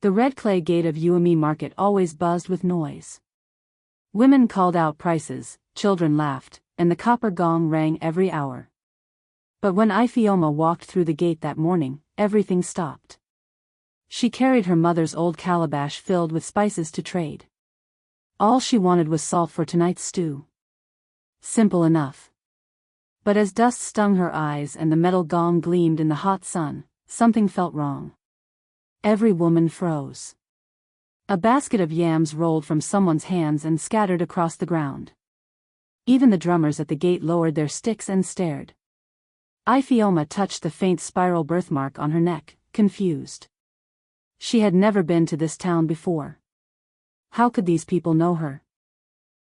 The red clay gate of Uami Market always buzzed with noise. Women called out prices, children laughed, and the copper gong rang every hour. But when Ifeoma walked through the gate that morning, everything stopped. She carried her mother's old calabash filled with spices to trade. All she wanted was salt for tonight's stew. Simple enough. But as dust stung her eyes and the metal gong gleamed in the hot sun, something felt wrong. Every woman froze. A basket of yams rolled from someone's hands and scattered across the ground. Even the drummers at the gate lowered their sticks and stared. Ifeoma touched the faint spiral birthmark on her neck, confused. She had never been to this town before. How could these people know her?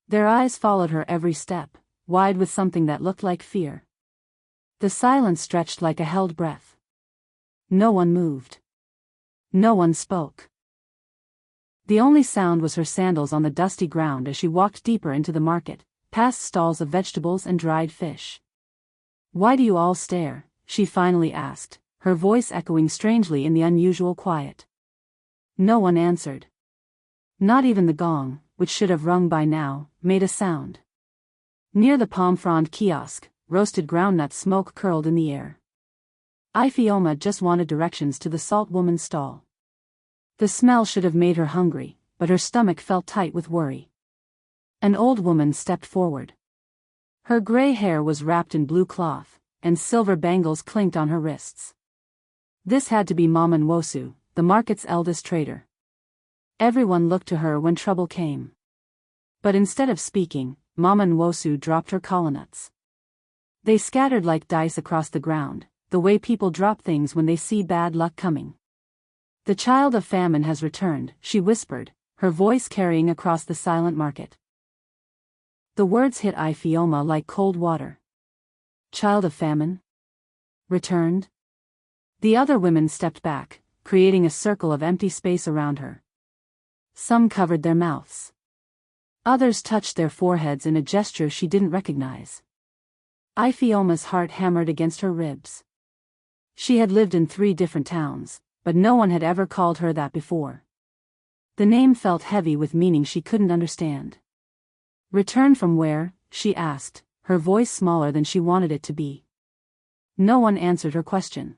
Their eyes followed her every step, wide with something that looked like fear. The silence stretched like a held breath. No one moved. No one spoke. The only sound was her sandals on the dusty ground as she walked deeper into the market, past stalls of vegetables and dried fish. "Why do you all stare?" she finally asked, her voice echoing strangely in the unusual quiet. No one answered. Not even the gong, which should have rung by now, made a sound. Near the palm frond kiosk, roasted groundnut smoke curled in the air. Ifeoma just wanted directions to the Salt Woman's stall. The smell should have made her hungry, but her stomach felt tight with worry. An old woman stepped forward. Her gray hair was wrapped in blue cloth, and silver bangles clinked on her wrists. This had to be Mama Nwosu, the market's eldest trader. Everyone looked to her when trouble came. But instead of speaking, Mama Nwosu dropped her colanuts. They scattered like dice across the ground, the way people drop things when they see bad luck coming. "The child of famine has returned," she whispered, her voice carrying across the silent market. The words hit Ifeoma like cold water. Child of famine? Returned? The other women stepped back, creating a circle of empty space around her. Some covered their mouths. Others touched their foreheads in a gesture she didn't recognize. Ifeoma's heart hammered against her ribs. She had lived in 3 different towns, but no one had ever called her that before. The name felt heavy with meaning she couldn't understand. "Return from where?" she asked, her voice smaller than she wanted it to be. No one answered her question.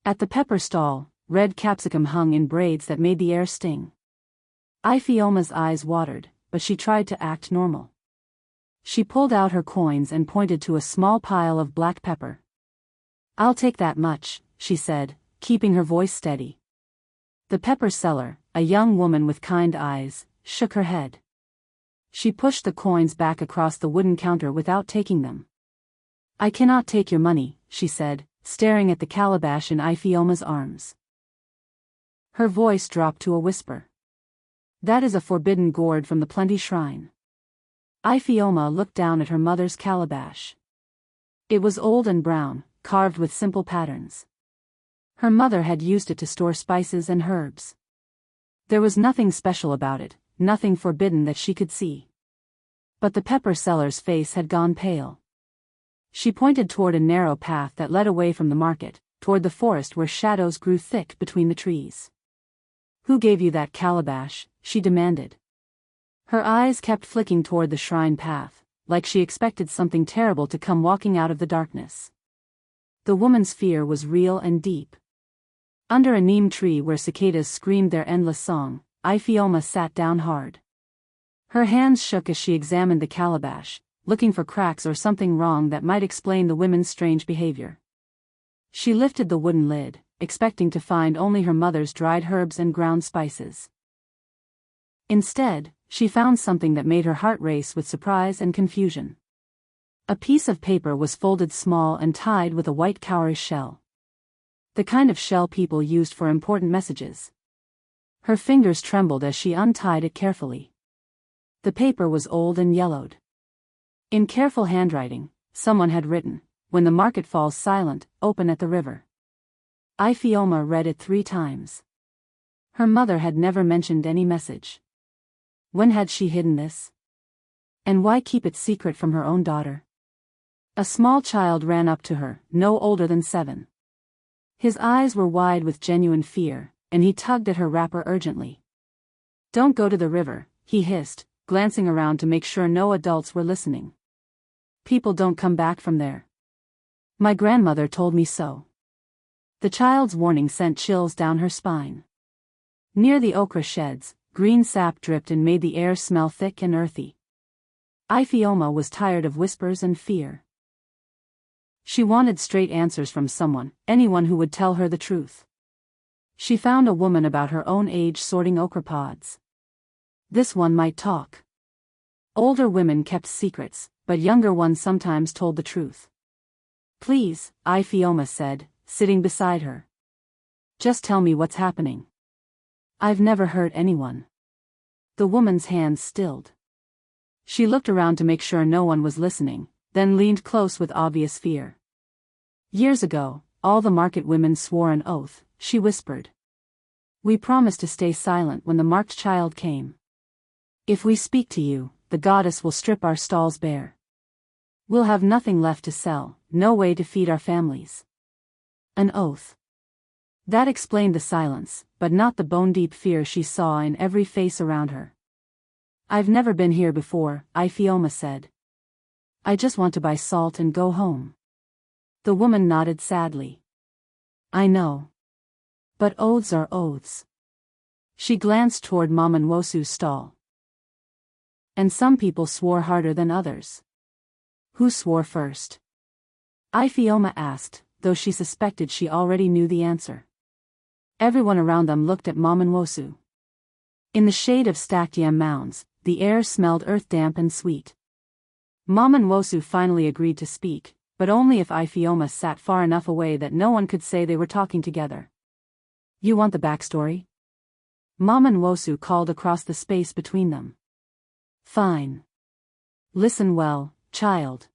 At the pepper stall, red capsicum hung in braids that made the air sting. Ifeoma's eyes watered, but she tried to act normal. She pulled out her coins and pointed to a small pile of black pepper. "I'll take that much," she said, keeping her voice steady. The pepper seller, a young woman with kind eyes, shook her head. She pushed the coins back across the wooden counter without taking them. "I cannot take your money," she said, staring at the calabash in Ifeoma's arms. Her voice dropped to a whisper. "That is a forbidden gourd from the Plenty Shrine." Ifeoma looked down at her mother's calabash. It was old and brown, carved with simple patterns. Her mother had used it to store spices and herbs. There was nothing special about it, nothing forbidden that she could see. But the pepper seller's face had gone pale. She pointed toward a narrow path that led away from the market, toward the forest where shadows grew thick between the trees. "Who gave you that calabash?" she demanded. Her eyes kept flicking toward the shrine path, like she expected something terrible to come walking out of the darkness. The woman's fear was real and deep. Under a neem tree where cicadas screamed their endless song, Ifeoma sat down hard. Her hands shook as she examined the calabash, looking for cracks or something wrong that might explain the women's strange behavior. She lifted the wooden lid, expecting to find only her mother's dried herbs and ground spices. Instead, she found something that made her heart race with surprise and confusion. A piece of paper was folded small and tied with a white cowrie shell. The kind of shell people used for important messages. Her fingers trembled as she untied it carefully. The paper was old and yellowed. In careful handwriting, someone had written, "When the market falls silent, open at the river." Ifeoma read it 3 times. Her mother had never mentioned any message. When had she hidden this? And why keep it secret from her own daughter? A small child ran up to her, no older than 7. His eyes were wide with genuine fear, and he tugged at her wrapper urgently. "Don't go to the river," he hissed, glancing around to make sure no adults were listening. "People don't come back from there. My grandmother told me so." The child's warning sent chills down her spine. Near the okra sheds, green sap dripped and made the air smell thick and earthy. Ifeoma was tired of whispers and fear. She wanted straight answers from someone, anyone who would tell her the truth. She found a woman about her own age sorting okra pods. This one might talk. Older women kept secrets, but younger ones sometimes told the truth. "Please," Ifeoma said, sitting beside her. "Just tell me what's happening. I've never hurt anyone." The woman's hands stilled. She looked around to make sure no one was listening, then leaned close with obvious fear. "Years ago, all the market women swore an oath," she whispered. "We promised to stay silent when the marked child came. If we speak to you, the goddess will strip our stalls bare. We'll have nothing left to sell, no way to feed our families." An oath. That explained the silence, but not the bone-deep fear she saw in every face around her. "I've never been here before," Ifeoma said. "I just want to buy salt and go home." The woman nodded sadly. "I know. But oaths are oaths." She glanced toward Mamanwosu's stall. "And some people swore harder than others." "Who swore first?" Ifeoma asked, though she suspected she already knew the answer. Everyone around them looked at Mamanwosu. In the shade of stacked yam mounds, the air smelled earth-damp and sweet. Mamanwosu finally agreed to speak, but only if Ifeoma sat far enough away that no one could say they were talking together. "You want the backstory?" Mamanwosu called across the space between them. "Fine. Listen well, child."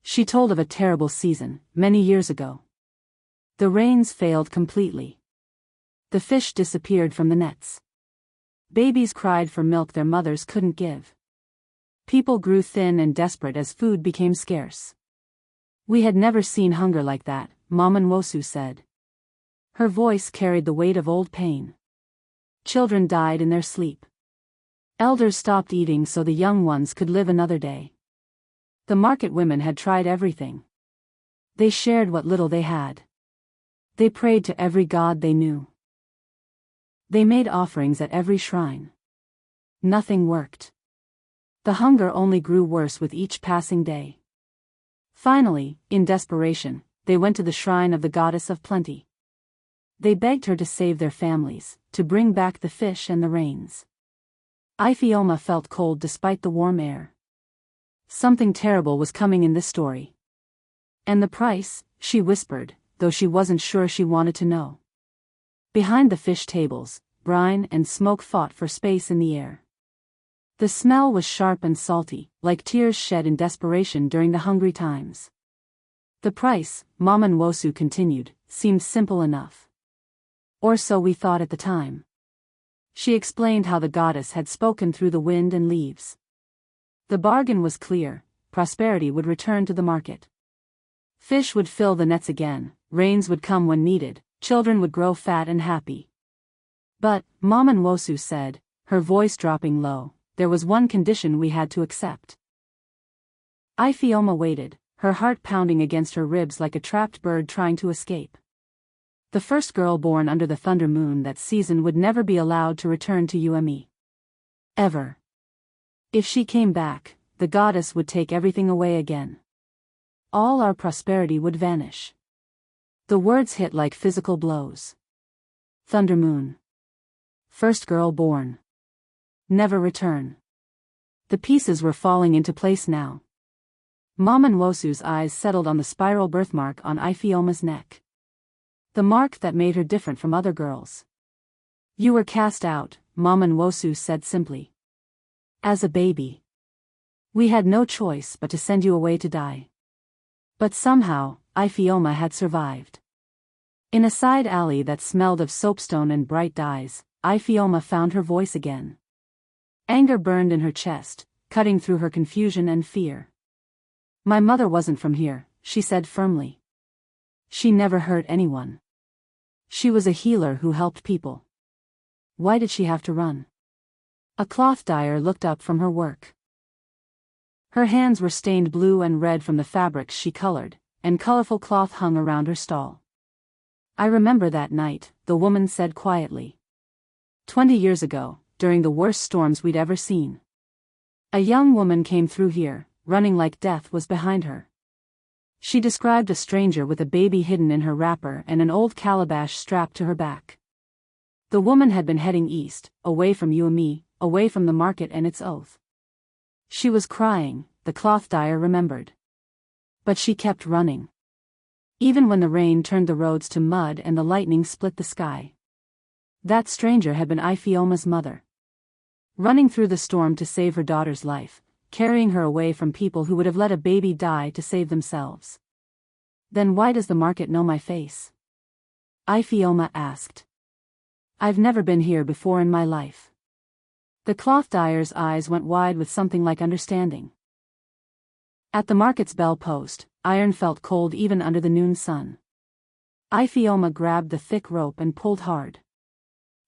She told of a terrible season, many years ago. The rains failed completely. The fish disappeared from the nets. Babies cried for milk their mothers couldn't give. People grew thin and desperate as food became scarce. "We had never seen hunger like that," Mamanwosu said. Her voice carried the weight of old pain. Children died in their sleep. Elders stopped eating so the young ones could live another day. The market women had tried everything. They shared what little they had. They prayed to every god they knew. They made offerings at every shrine. Nothing worked. The hunger only grew worse with each passing day. Finally, in desperation, they went to the shrine of the goddess of plenty. They begged her to save their families, to bring back the fish and the rains. Ifeoma felt cold despite the warm air. Something terrible was coming in this story. "And the price?" she whispered, though she wasn't sure she wanted to know. Behind the fish tables, brine and smoke fought for space in the air. The smell was sharp and salty, like tears shed in desperation during the hungry times. "The price," Mamanwosu continued, "seemed simple enough. Or so we thought at the time." She explained how the goddess had spoken through the wind and leaves. The bargain was clear: prosperity would return to the market. Fish would fill the nets again, rains would come when needed, children would grow fat and happy. "But," Mamanwosu said, her voice dropping low, "there was one condition we had to accept." Ifeoma waited, her heart pounding against her ribs like a trapped bird trying to escape. The first girl born under the thunder moon that season would never be allowed to return to Ume. Ever. If she came back, the goddess would take everything away again. All our prosperity would vanish. The words hit like physical blows. Thunder moon. First girl born. Never return. The pieces were falling into place now. Mamanwosu's eyes settled on the spiral birthmark on Ifeoma's neck. The mark that made her different from other girls. "You were cast out," Mamanwosu said simply. "As a baby. We had no choice but to send you away to die." But somehow, Ifeoma had survived. In a side alley that smelled of soapstone and bright dyes, Ifeoma found her voice again. Anger burned in her chest, cutting through her confusion and fear. "My mother wasn't from here," she said firmly. "She never hurt anyone. She was a healer who helped people. Why did she have to run? A cloth dyer looked up from her work. Her hands were stained blue and red from the fabrics she colored, and colorful cloth hung around her stall. I remember that night, the woman said quietly. 20 years ago, during the worst storms we'd ever seen. A young woman came through here, running like death was behind her. She described a stranger with a baby hidden in her wrapper and an old calabash strapped to her back. The woman had been heading east, away from you and me, away from the market and its oath. She was crying, the cloth dyer remembered. But she kept running. Even when the rain turned the roads to mud and the lightning split the sky. That stranger had been Ifeoma's mother. Running through the storm to save her daughter's life, carrying her away from people who would have let a baby die to save themselves. Then why does the market know my face? Ifeoma asked. I've never been here before in my life. The cloth dyer's eyes went wide with something like understanding. At the market's bell post, iron felt cold even under the noon sun. Ifeoma grabbed the thick rope and pulled hard.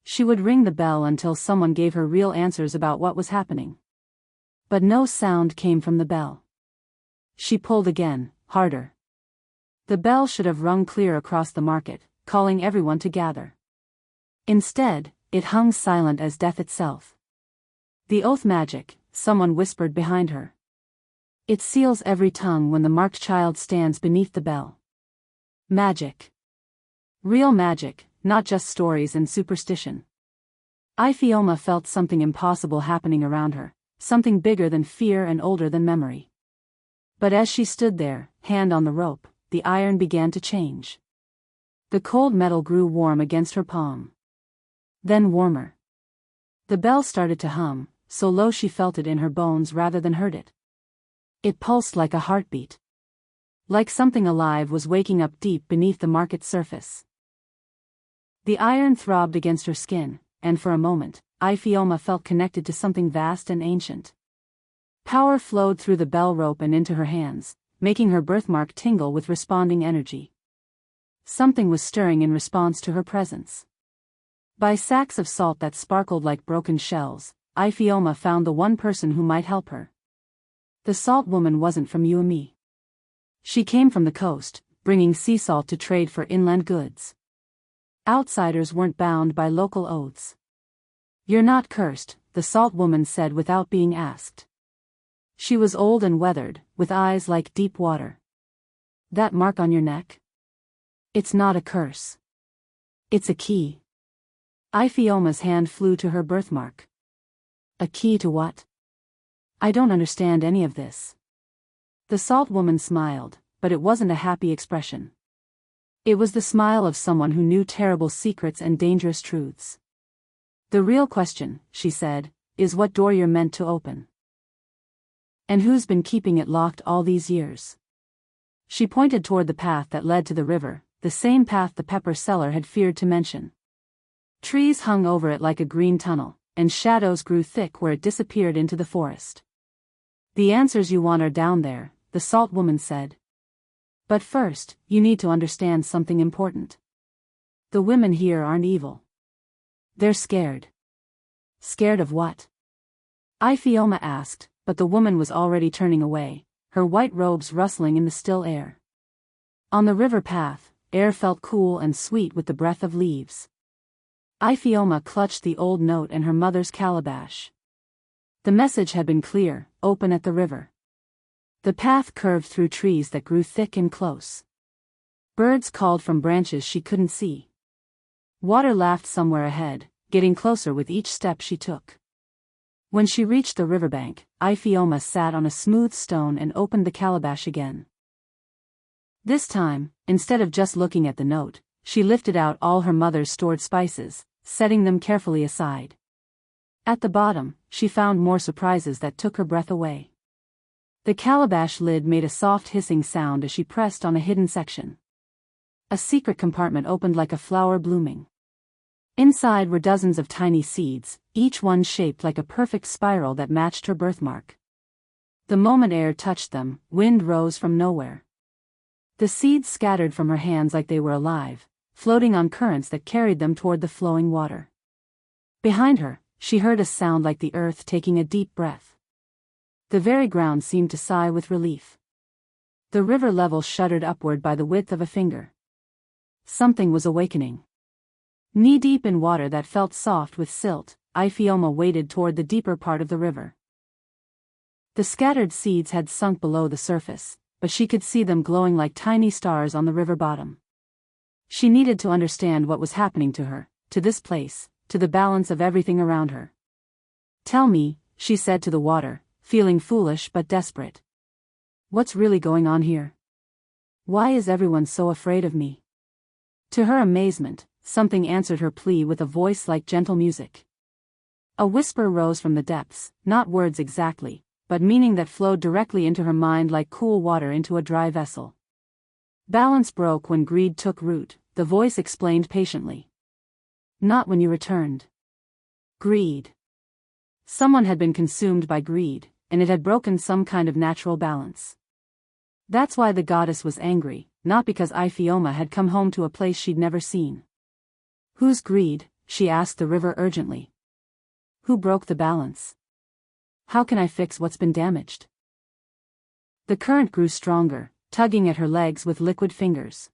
She would ring the bell until someone gave her real answers about what was happening. But no sound came from the bell. She pulled again, harder. The bell should have rung clear across the market, calling everyone to gather. Instead, it hung silent as death itself. The oath magic, someone whispered behind her. It seals every tongue when the marked child stands beneath the bell. Magic. Real magic, not just stories and superstition. Ifeoma felt something impossible happening around her, something bigger than fear and older than memory. But as she stood there, hand on the rope, the iron began to change. The cold metal grew warm against her palm. Then warmer. The bell started to hum, so low she felt it in her bones rather than heard it. It pulsed like a heartbeat. Like something alive was waking up deep beneath the market's surface. The iron throbbed against her skin, and for a moment, Ifeoma felt connected to something vast and ancient. Power flowed through the bell rope and into her hands, making her birthmark tingle with responding energy. Something was stirring in response to her presence. By sacks of salt that sparkled like broken shells, Ifeoma found the one person who might help her. The salt woman wasn't from you and me. She came from the coast, bringing sea salt to trade for inland goods. Outsiders weren't bound by local oaths. You're not cursed, the salt woman said without being asked. She was old and weathered, with eyes like deep water. That mark on your neck? It's not a curse. It's a key. Ifeoma's hand flew to her birthmark. A key to what? I don't understand any of this. The salt woman smiled, but it wasn't a happy expression. It was the smile of someone who knew terrible secrets and dangerous truths. The real question, she said, is what door you're meant to open. And who's been keeping it locked all these years? She pointed toward the path that led to the river, the same path the pepper seller had feared to mention. Trees hung over it like a green tunnel, and shadows grew thick where it disappeared into the forest. The answers you want are down there, the salt woman said. But first, you need to understand something important. The women here aren't evil. They're scared. Scared of what? Ifeoma asked, but the woman was already turning away, her white robes rustling in the still air. On the river path, air felt cool and sweet with the breath of leaves. Ifeoma clutched the old note and her mother's calabash. The message had been clear, open at the river. The path curved through trees that grew thick and close. Birds called from branches she couldn't see. Water laughed somewhere ahead, getting closer with each step she took. When she reached the riverbank, Ifeoma sat on a smooth stone and opened the calabash again. This time, instead of just looking at the note, she lifted out all her mother's stored spices, setting them carefully aside. At the bottom, she found more surprises that took her breath away. The calabash lid made a soft hissing sound as she pressed on a hidden section. A secret compartment opened like a flower blooming. Inside were dozens of tiny seeds, each one shaped like a perfect spiral that matched her birthmark. The moment air touched them, wind rose from nowhere. The seeds scattered from her hands like they were alive, floating on currents that carried them toward the flowing water. Behind her, she heard a sound like the earth taking a deep breath. The very ground seemed to sigh with relief. The river level shuddered upward by the width of a finger. Something was awakening. Knee-deep in water that felt soft with silt, Ifeoma waded toward the deeper part of the river. The scattered seeds had sunk below the surface, but she could see them glowing like tiny stars on the river bottom. She needed to understand what was happening to her, to this place, to the balance of everything around her. "Tell me," she said to the water, feeling foolish but desperate. "What's really going on here? Why is everyone so afraid of me?" To her amazement, something answered her plea with a voice like gentle music. A whisper rose from the depths, not words exactly, but meaning that flowed directly into her mind like cool water into a dry vessel. "Balance broke when greed took root," the voice explained patiently. "Not when you returned." Greed. Someone had been consumed by greed, and it had broken some kind of natural balance. That's why the goddess was angry, not because Ifeoma had come home to a place she'd never seen. "Whose greed?" she asked the river urgently. "Who broke the balance? How can I fix what's been damaged?" The current grew stronger, tugging at her legs with liquid fingers.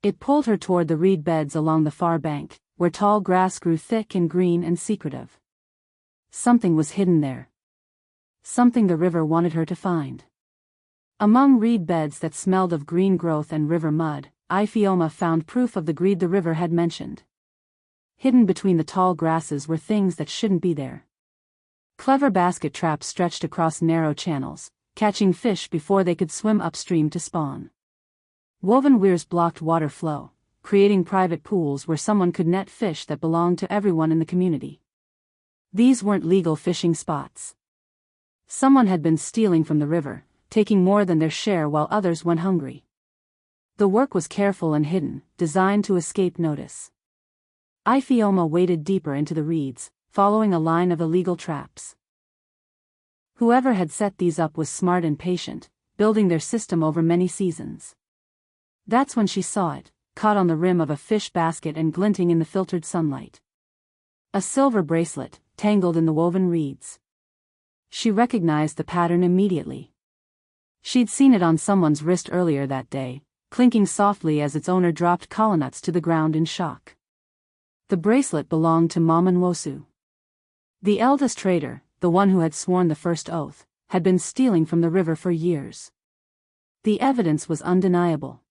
It pulled her toward the reed beds along the far bank, where tall grass grew thick and green and secretive. Something was hidden there. Something the river wanted her to find. Among reed beds that smelled of green growth and river mud, Ifeoma found proof of the greed the river had mentioned. Hidden between the tall grasses were things that shouldn't be there. Clever basket traps stretched across narrow channels, catching fish before they could swim upstream to spawn. Woven weirs blocked water flow, creating private pools where someone could net fish that belonged to everyone in the community. These weren't legal fishing spots. Someone had been stealing from the river, taking more than their share while others went hungry. The work was careful and hidden, designed to escape notice. Ifeoma waded deeper into the reeds, following a line of illegal traps. Whoever had set these up was smart and patient, building their system over many seasons. That's when she saw it, caught on the rim of a fish basket and glinting in the filtered sunlight. A silver bracelet, tangled in the woven reeds. She recognized the pattern immediately. She'd seen it on someone's wrist earlier that day, clinking softly as its owner dropped colonnuts to the ground in shock. The bracelet belonged to Mamanwosu. The eldest trader, the one who had sworn the first oath, had been stealing from the river for years. The evidence was undeniable.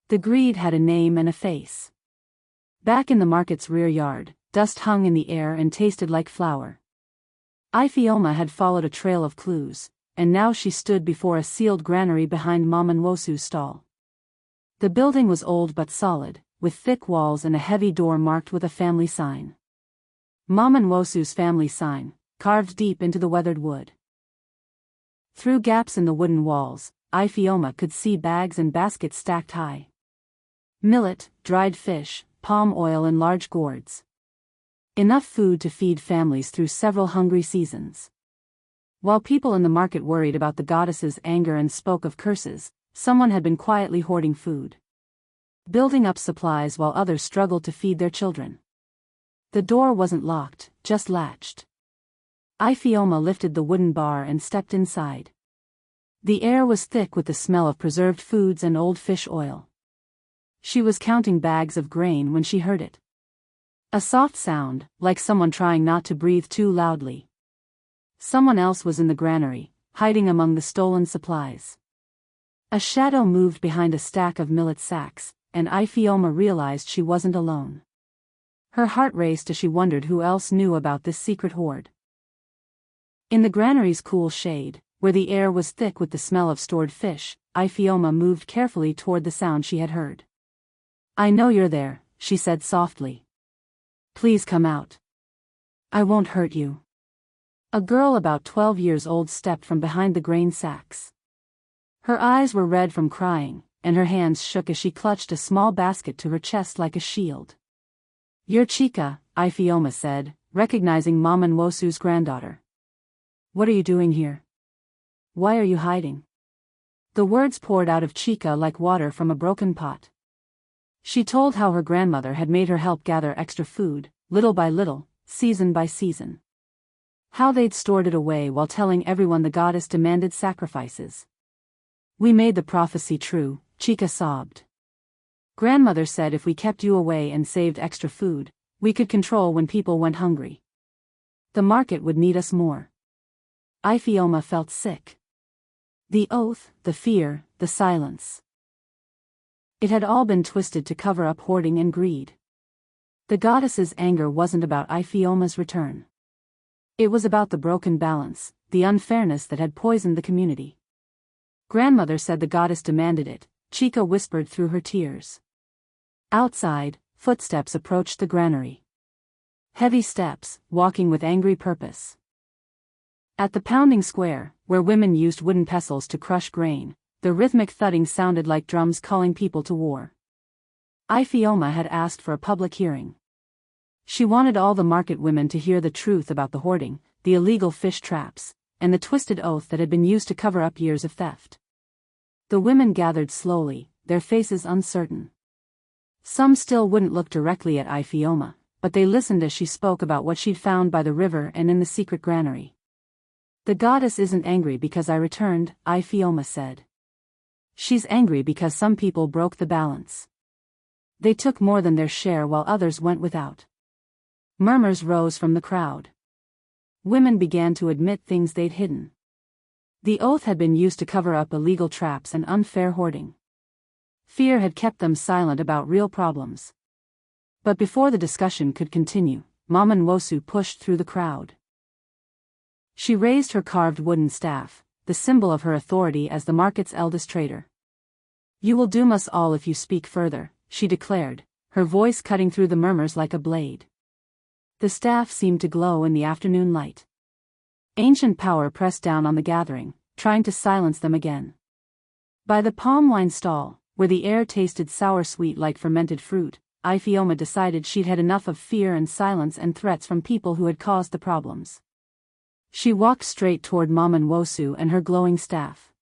The greed had a name and a face. Back in the market's rear yard, dust hung in the air and tasted like flour. Ifeoma had followed a trail of clues, and now she stood before a sealed granary behind Mamanwosu's stall. The building was old but solid, with thick walls and a heavy door marked with a family sign. Mamanwosu's family sign, carved deep into the weathered wood. Through gaps in the wooden walls, Ifeoma could see bags and baskets stacked high. Millet, dried fish, palm oil and large gourds. Enough food to feed families through several hungry seasons. While people in the market worried about the goddess's anger and spoke of curses, someone had been quietly hoarding food. Building up supplies while others struggled to feed their children. The door wasn't locked, just latched. Ifeoma lifted the wooden bar and stepped inside. The air was thick with the smell of preserved foods and old fish oil. She was counting bags of grain when she heard it. A soft sound, like someone trying not to breathe too loudly. Someone else was in the granary, hiding among the stolen supplies. A shadow moved behind a stack of millet sacks, and Ifeoma realized she wasn't alone. Her heart raced as she wondered who else knew about this secret hoard. In the granary's cool shade, where the air was thick with the smell of stored fish, Ifeoma moved carefully toward the sound she had heard. "I know you're there," she said softly. "Please come out. I won't hurt you." A girl about 12 years old stepped from behind the grain sacks. Her eyes were red from crying, and her hands shook as she clutched a small basket to her chest like a shield. "You're Chika," Ifeoma said, recognizing Mamanwosu's granddaughter. "What are you doing here? Why are you hiding?" The words poured out of Chika like water from a broken pot. She told how her grandmother had made her help gather extra food, little by little, season by season. How they'd stored it away while telling everyone the goddess demanded sacrifices. "We made the prophecy true," Chica sobbed. "Grandmother said if we kept you away and saved extra food, we could control when people went hungry. The market would need us more." Iphioma felt sick. The oath, the fear, the silence. It had all been twisted to cover up hoarding and greed. The goddess's anger wasn't about Iphioma's return. It was about the broken balance, the unfairness that had poisoned the community. "Grandmother said the goddess demanded it," Chica whispered through her tears. Outside, footsteps approached the granary. Heavy steps, walking with angry purpose. At the pounding square, where women used wooden pestles to crush grain, the rhythmic thudding sounded like drums calling people to war. Iphioma had asked for a public hearing. She wanted all the market women to hear the truth about the hoarding, the illegal fish traps, and the twisted oath that had been used to cover up years of theft. The women gathered slowly, their faces uncertain. Some still wouldn't look directly at Iphioma, but they listened as she spoke about what she'd found by the river and in the secret granary. "The goddess isn't angry because I returned," Iphioma said. "She's angry because some people broke the balance. They took more than their share while others went without." Murmurs rose from the crowd. Women began to admit things they'd hidden. The oath had been used to cover up illegal traps and unfair hoarding. Fear had kept them silent about real problems. But before the discussion could continue, Mama Nwosu pushed through the crowd. She raised her carved wooden staff, the symbol of her authority as the market's eldest trader. "You will doom us all if you speak further," she declared, her voice cutting through the murmurs like a blade. The staff seemed to glow in the afternoon light. Ancient power pressed down on the gathering, trying to silence them again. By the palm wine stall, where the air tasted sour-sweet like fermented fruit, Iphioma decided she'd had enough of fear and silence and threats from people who had caused the problems. She walked straight toward Mama Nwosu and her glowing staff.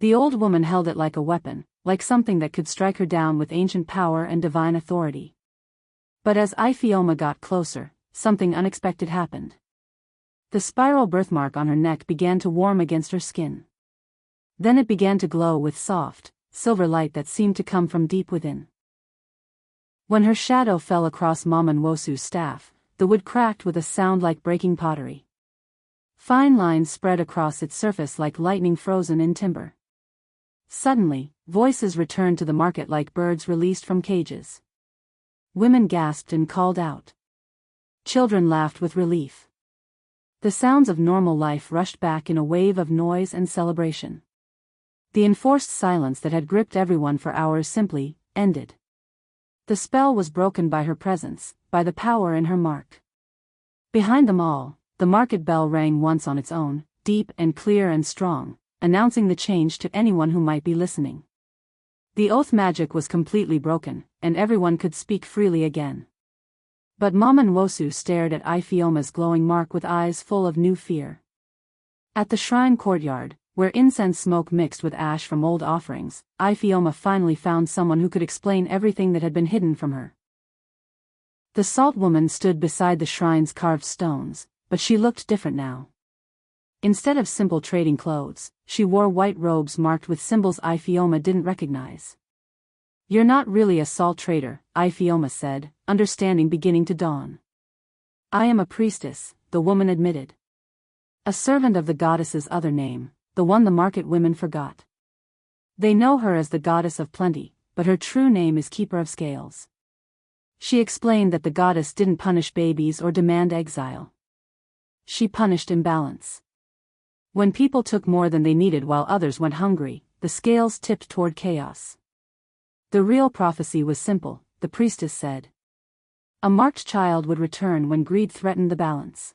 The old woman held it like a weapon, like something that could strike her down with ancient power and divine authority. But as Iphioma got closer, something unexpected happened. The spiral birthmark on her neck began to warm against her skin. Then it began to glow with soft, silver light that seemed to come from deep within. When her shadow fell across Mama Nwosu's staff, the wood cracked with a sound like breaking pottery. Fine lines spread across its surface like lightning frozen in timber. Suddenly, voices returned to the market like birds released from cages. Women gasped and called out. Children laughed with relief. The sounds of normal life rushed back in a wave of noise and celebration. The enforced silence that had gripped everyone for hours simply ended. The spell was broken by her presence, by the power in her mark. Behind them all, the market bell rang once on its own, deep and clear and strong, announcing the change to anyone who might be listening. The oath magic was completely broken, and everyone could speak freely again. But Mama Nwosu stared at Iphioma's glowing mark with eyes full of new fear. At the shrine courtyard, where incense smoke mixed with ash from old offerings, Iphioma finally found someone who could explain everything that had been hidden from her. The salt woman stood beside the shrine's carved stones, but she looked different now. Instead of simple trading clothes, she wore white robes marked with symbols Iphioma didn't recognize. "You're not really a salt trader," Iphioma said, understanding beginning to dawn. "I am a priestess," the woman admitted. "A servant of the goddess's other name, the one the market women forgot. They know her as the goddess of plenty, but her true name is Keeper of Scales." She explained that the goddess didn't punish babies or demand exile. She punished imbalance. When people took more than they needed while others went hungry, the scales tipped toward chaos. The real prophecy was simple, the priestess said. A marked child would return when greed threatened the balance.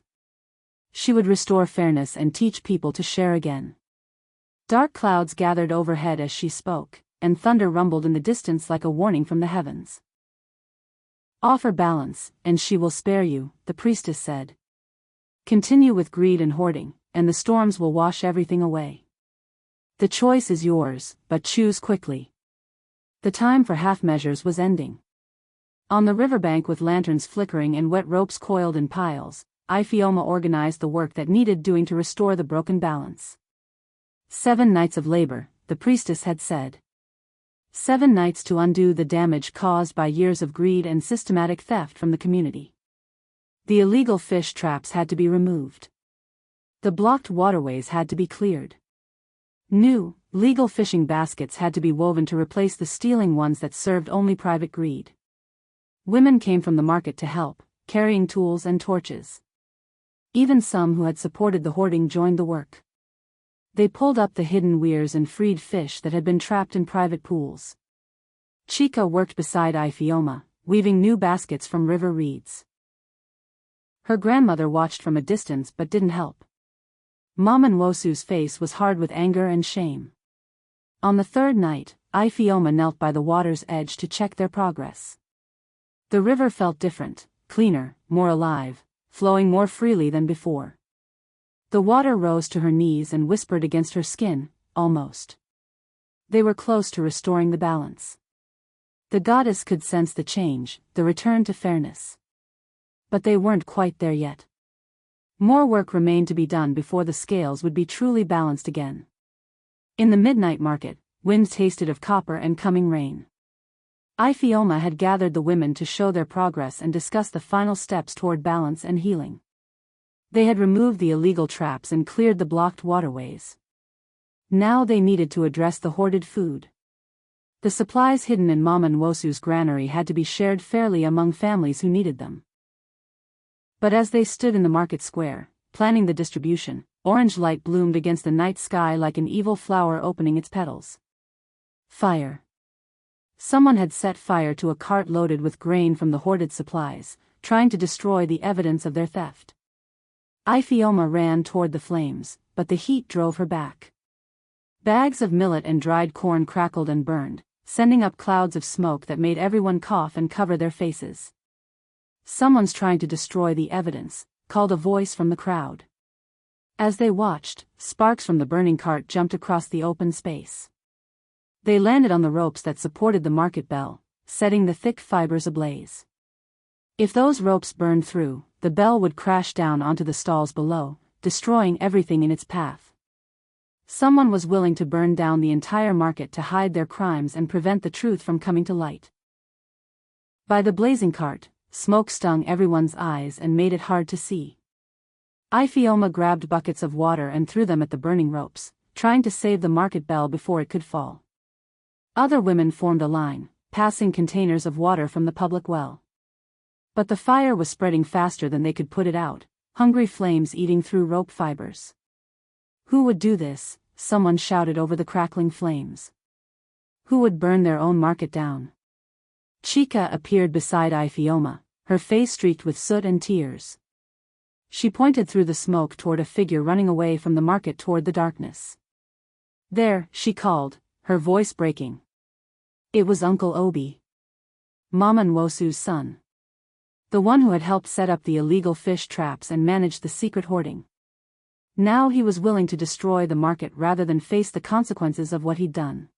She would restore fairness and teach people to share again. Dark clouds gathered overhead as she spoke, and thunder rumbled in the distance like a warning from the heavens. "Offer balance, and she will spare you," the priestess said. "Continue with greed and hoarding, and the storms will wash everything away. The choice is yours, but choose quickly." The time for half measures was ending. On the riverbank with lanterns flickering and wet ropes coiled in piles, Ifeoma organized the work that needed doing to restore the broken balance. 7 nights of labor, the priestess had said. 7 nights to undo the damage caused by years of greed and systematic theft from the community. The illegal fish traps had to be removed. The blocked waterways had to be cleared. New, legal fishing baskets had to be woven to replace the stealing ones that served only private greed. Women came from the market to help, carrying tools and torches. Even some who had supported the hoarding joined the work. They pulled up the hidden weirs and freed fish that had been trapped in private pools. Chika worked beside Ifeoma, weaving new baskets from river reeds. Her grandmother watched from a distance but didn't help. Mama Nwosu's face was hard with anger and shame. On the 3rd night, Ifeoma knelt by the water's edge to check their progress. The river felt different, cleaner, more alive, flowing more freely than before. The water rose to her knees and whispered against her skin, almost. They were close to restoring the balance. The goddess could sense the change, the return to fairness. But they weren't quite there yet. More work remained to be done before the scales would be truly balanced again. In the midnight market, wind tasted of copper and coming rain. Ifeoma had gathered the women to show their progress and discuss the final steps toward balance and healing. They had removed the illegal traps and cleared the blocked waterways. Now they needed to address the hoarded food. The supplies hidden in Mama Nwosu's granary had to be shared fairly among families who needed them. But as they stood in the market square, planning the distribution, orange light bloomed against the night sky like an evil flower opening its petals. Fire. Someone had set fire to a cart loaded with grain from the hoarded supplies, trying to destroy the evidence of their theft. Ifeoma ran toward the flames, but the heat drove her back. Bags of millet and dried corn crackled and burned, sending up clouds of smoke that made everyone cough and cover their faces. "Someone's trying to destroy the evidence," called a voice from the crowd. As they watched, sparks from the burning cart jumped across the open space. They landed on the ropes that supported the market bell, setting the thick fibers ablaze. If those ropes burned through, the bell would crash down onto the stalls below, destroying everything in its path. Someone was willing to burn down the entire market to hide their crimes and prevent the truth from coming to light. By the blazing cart, smoke stung everyone's eyes and made it hard to see. Ifeoma grabbed buckets of water and threw them at the burning ropes, trying to save the market bell before it could fall. Other women formed a line, passing containers of water from the public well. But the fire was spreading faster than they could put it out, hungry flames eating through rope fibers. "Who would do this?" someone shouted over the crackling flames. "Who would burn their own market down?" Chika appeared beside Ifeoma, her face streaked with soot and tears. She pointed through the smoke toward a figure running away from the market toward the darkness. "There," she called, her voice breaking. It was Uncle Obi. Mama Nwosu's son. The one who had helped set up the illegal fish traps and managed the secret hoarding. Now he was willing to destroy the market rather than face the consequences of what he'd done.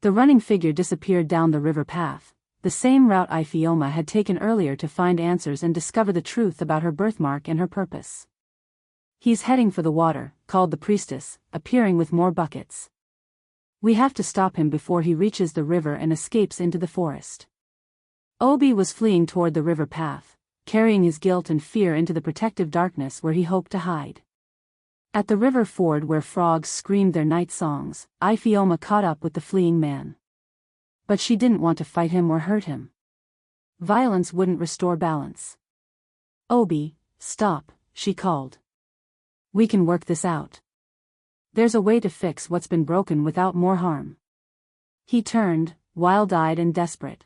The running figure disappeared down the river path, the same route Ifeoma had taken earlier to find answers and discover the truth about her birthmark and her purpose. "He's heading for the water," called the priestess, appearing with more buckets. "We have to stop him before he reaches the river and escapes into the forest." Obi was fleeing toward the river path, carrying his guilt and fear into the protective darkness where he hoped to hide. At the river ford where frogs screamed their night songs, Ifeoma caught up with the fleeing man. But she didn't want to fight him or hurt him. Violence wouldn't restore balance. "Obi, stop," she called. "We can work this out. There's a way to fix what's been broken without more harm." He turned, wild-eyed and desperate.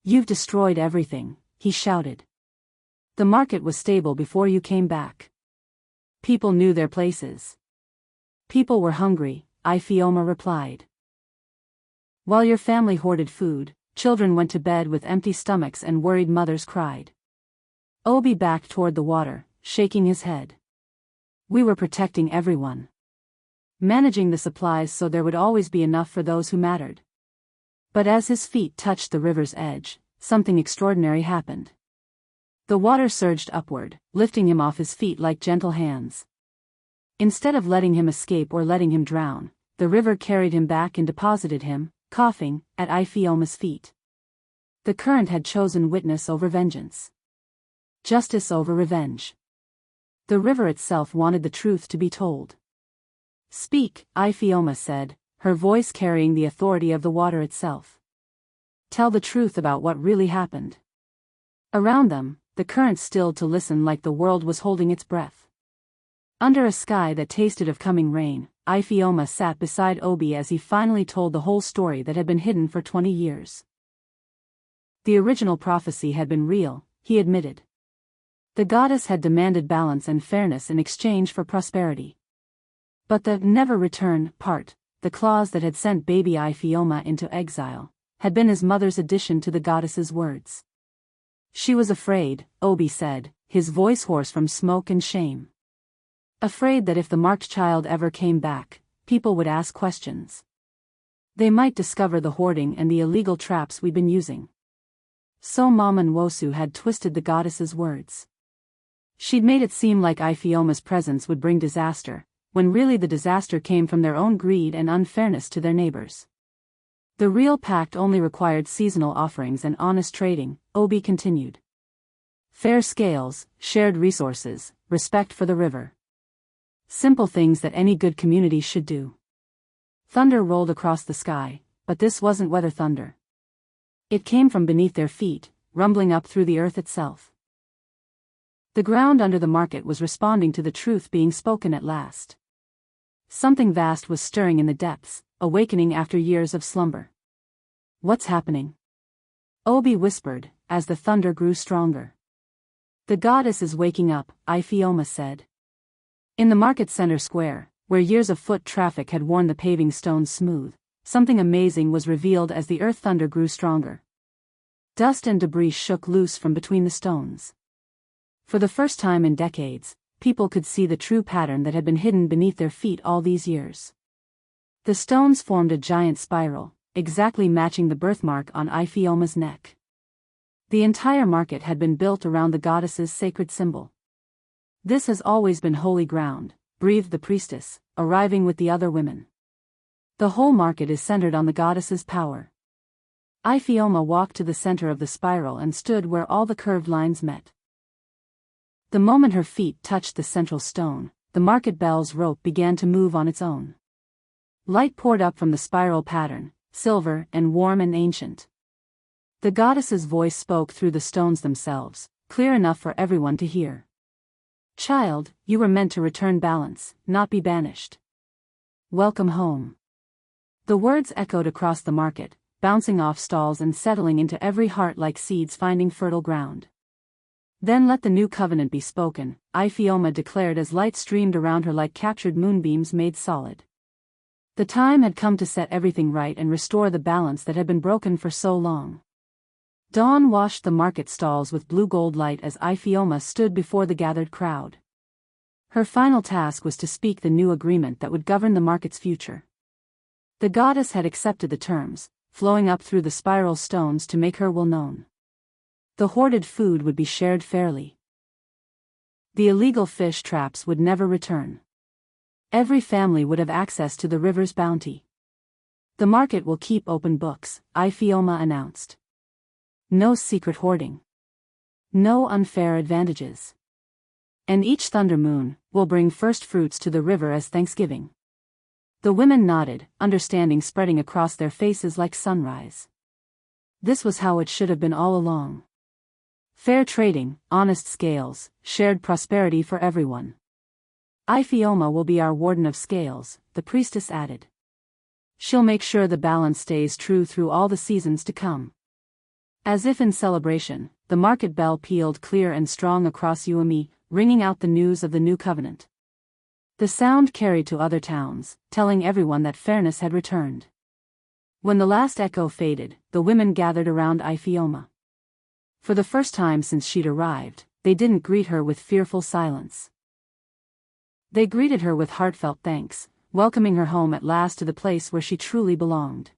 "You've destroyed everything," he shouted. "The market was stable before you came back. People knew their places. People were hungry," Ifeoma replied. "While your family hoarded food, children went to bed with empty stomachs and worried mothers cried." Obi backed toward the water, shaking his head. "We were protecting everyone. Managing the supplies so there would always be enough for those who mattered. But as his feet touched the river's edge, something extraordinary happened. The water surged upward, lifting him off his feet like gentle hands. Instead of letting him escape or letting him drown, the river carried him back and deposited him, coughing, at Iphiôma's feet. The current had chosen witness over vengeance. Justice over revenge. The river itself wanted the truth to be told. "Speak," Iphiôma said, her voice carrying the authority of the water itself. "Tell the truth about what really happened." Around them, the current stilled to listen like the world was holding its breath. Under a sky that tasted of coming rain, Iphiôma sat beside Obi as he finally told the whole story that had been hidden for 20 years. The original prophecy had been real, he admitted. The goddess had demanded balance and fairness in exchange for prosperity. But the never return part, the clause that had sent baby Iphiôma into exile, had been his mother's addition to the goddess's words. She was afraid, Obi said, his voice hoarse from smoke and shame. Afraid that if the marked child ever came back, people would ask questions. They might discover the hoarding and the illegal traps we'd been using. So Mama Nwosu had twisted the goddess's words. She'd made it seem like Iphiôma's presence would bring disaster, when really the disaster came from their own greed and unfairness to their neighbors. The real pact only required seasonal offerings and honest trading, Obi continued. Fair scales, shared resources, respect for the river. Simple things that any good community should do. Thunder rolled across the sky, but this wasn't weather thunder. It came from beneath their feet, rumbling up through the earth itself. The ground under the market was responding to the truth being spoken at last. Something vast was stirring in the depths, awakening after years of slumber. "What's happening?" Obi whispered, as the thunder grew stronger. "The goddess is waking up," Iphiôma said. In the market center square, where years of foot traffic had worn the paving stones smooth, something amazing was revealed as the earth thunder grew stronger. Dust and debris shook loose from between the stones. For the first time in decades, people could see the true pattern that had been hidden beneath their feet all these years. The stones formed a giant spiral, exactly matching the birthmark on Iphiôma's neck. The entire market had been built around the goddess's sacred symbol. "This has always been holy ground," breathed the priestess, arriving with the other women. "The whole market is centered on the goddess's power." Iphiôma walked to the center of the spiral and stood where all the curved lines met. The moment her feet touched the central stone, the market bell's rope began to move on its own. Light poured up from the spiral pattern, silver and warm and ancient. The goddess's voice spoke through the stones themselves, clear enough for everyone to hear. "Child, you were meant to return balance, not be banished. Welcome home." The words echoed across the market, bouncing off stalls and settling into every heart like seeds finding fertile ground. "Then let the new covenant be spoken," Iphiôma declared as light streamed around her like captured moonbeams made solid. The time had come to set everything right and restore the balance that had been broken for so long. Dawn washed the market stalls with blue-gold light as Iphiôma stood before the gathered crowd. Her final task was to speak the new agreement that would govern the market's future. The goddess had accepted the terms, flowing up through the spiral stones to make her will known. The hoarded food would be shared fairly. The illegal fish traps would never return. Every family would have access to the river's bounty. "The market will keep open books," Iphiôma announced. "No secret hoarding. No unfair advantages. And each thunder moon will bring first fruits to the river as thanksgiving." The women nodded, understanding spreading across their faces like sunrise. This was how it should have been all along. Fair trading, honest scales, shared prosperity for everyone. "Iphiôma will be our warden of scales," the priestess added. "She'll make sure the balance stays true through all the seasons to come." As if in celebration, the market bell pealed clear and strong across Uami, ringing out the news of the new covenant. The sound carried to other towns, telling everyone that fairness had returned. When the last echo faded, the women gathered around Iphiôma. For the first time since she'd arrived, they didn't greet her with fearful silence. They greeted her with heartfelt thanks, welcoming her home at last to the place where she truly belonged.